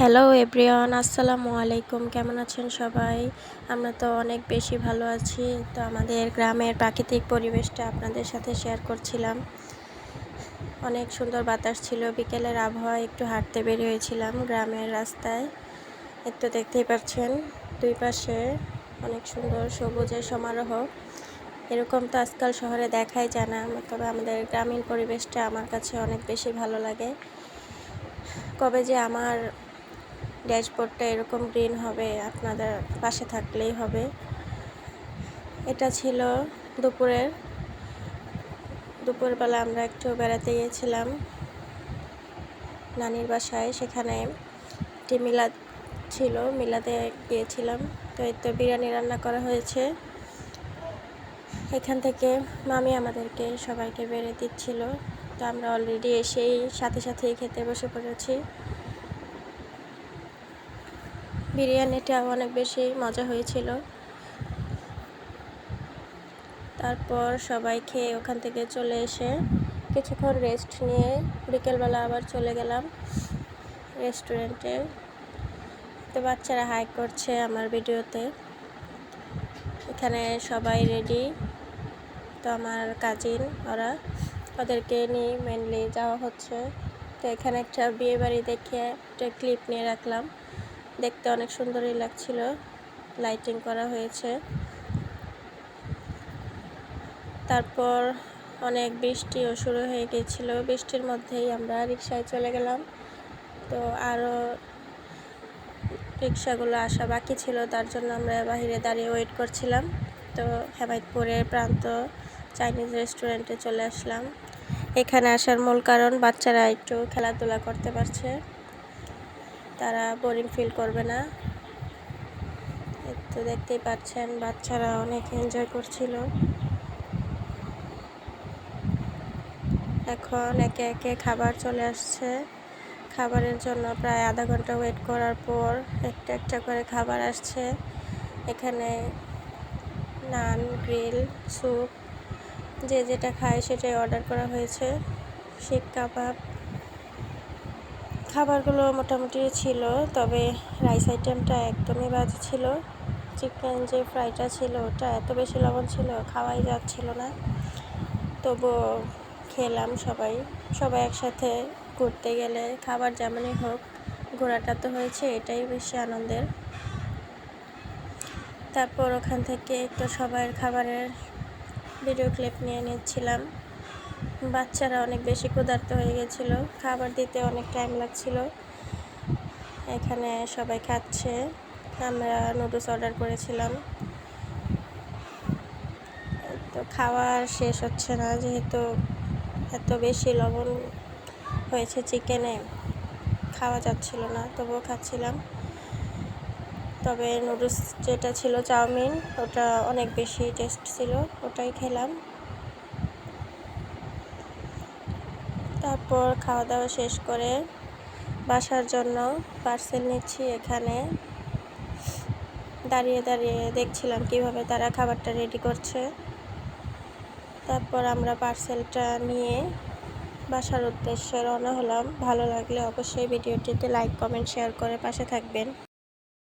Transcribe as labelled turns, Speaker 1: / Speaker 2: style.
Speaker 1: Hello everyone, আসসালামু আলাইকুম। কেমন আছেন সবাই? আমরা তো অনেক বেশি ভালো আছি। তো আমাদের গ্রামের প্রাকৃতিক পরিবেশটা আপনাদের সাথে শেয়ার করছিলাম। অনেক সুন্দর বাতাস ছিল। বিকেলের আবহাওয়ায় একটু হাঁটতে বের হয়েছিলাম গ্রামের রাস্তায়। একটু দেখতেই পাচ্ছেন দুই পাশে অনেক সুন্দর সবুজের সমারোহ। এরকম তো আজকাল শহরে দেখাই যায় না, তবে আমাদের গ্রামীণ পরিবেশটা আমার কাছে অনেক বেশি ভালো লাগে। কবে যে আমার ড্যাশবোর্ডটা এরকম গ্রিন হবে, আপনাদের পাশে থাকলেই হবে। এটা ছিল দুপুরবেলা আমরা একটু বেড়াতে গিয়েছিলাম নানির বাসায়। সেখানে একটি মিলাদ ছিল, মিলাদে গিয়েছিলাম। তো এই তো বিরিয়ানি রান্না করা হয়েছে। এখান থেকে মামি আমাদেরকে সবাইকে বেড়ে দিচ্ছিল। তো আমরা অলরেডি এসেই সাথেই খেতে বসে পড়েছি। বিরিয়ানিটা অনেক বেশি মজা হয়েছিল। তারপর সবাই খেয়ে ওখান থেকে চলে এসে কিছুক্ষণ রেস্ট নিয়ে বিকেলবেলা আবার চলে গেলাম রেস্টুরেন্টে। তো বাচ্চারা হাইক করছে আমার ভিডিওতে। এখানে সবাই রেডি। তো আমার কাজিন ওদেরকে নিয়ে মেনলি যাওয়া হচ্ছে। তো এখানে একটা বিয়ে বাড়ি দেখে একটা ক্লিপ নিয়ে রাখলাম। দেখতে অনেক সুন্দরই লাগছিল, লাইটিং করা হয়েছে। তারপর অনেক বৃষ্টিও শুরু হয়ে গিয়েছিল। বৃষ্টির মধ্যেই আমরা রিকশায় চলে গেলাম। তো আরও রিকশাগুলো আসা বাকি ছিল, তার জন্য আমরা বাইরে দাঁড়িয়ে ওয়েট করছিলাম। তো হেমায়তপুরের প্রান্ত চাইনিজ রেস্টুরেন্টে চলে আসলাম। এখানে আসার মূল কারণ বাচ্চারা একটু খেলাধুলা করতে পারছে, তারা বোরিং ফিল করবে না। তো দেখতেই পাচ্ছেন বাচ্চারা অনেক এনজয় করছিল। এখন একে একে খাবার চলে আসছে। খাবারের জন্য প্রায় আধা ঘন্টা ওয়েট করার পর একটা একটা করে খাবার আসছে। এখানে নান, গ্রিল, স্যুপ, যে যেটা খায় সেটাই অর্ডার করা হয়েছে। শিক কাবাব, খাবারগুলো মোটামুটি ছিল, তবে রাইস আইটেমটা একদমই বাজে ছিল। চিকেন যে ফ্রাইটা ছিল ওটা এত বেশি লবণ ছিল, খাওয়াই যাচ্ছিল না। তবুও খেলাম সবাই একসাথে। ঘুরতে গেলে খাবার যেমনই হোক, ঘোরাটা তো হয়েছে, এটাই বেশি আনন্দের। তারপর ওখান থেকে একটু সবার খাবারের ভিডিও ক্লিপ নিয়ে নিচ্ছিলাম। বাচ্চারা অনেক বেশি ক্ষুধার্ত হয়ে গেছিলো, খাবার দিতে অনেক টাইম লাগছিল। এখানে সবাই খাচ্ছে। আমরা নুডলস অর্ডার করেছিলাম। তো খাওয়ার শেষ হচ্ছে না, যেহেতু এত বেশি লবণ হয়েছে চিকেনে, খাওয়া যাচ্ছিল না, তবুও খাচ্ছিলাম। তবে নুডলস যেটা ছিল চাউমিন, ওটা অনেক বেশি টেস্ট ছিল, ওটাই খেলাম। তারপর খাওয়া দাওয়া শেষ করে বাসার জন্য পার্সেল নিচ্ছি। এখানে দাঁড়িয়ে দাঁড়িয়ে দেখছিলাম কিভাবে তারা খাবারটা রেডি করছে। তারপর আমরা পার্সেলটা নিয়ে বাসার উদ্দেশ্যে রওনা হলাম। ভালো লাগলে অবশ্যই ভিডিওটিতে লাইক, কমেন্ট, শেয়ার করে পাশে থাকবেন।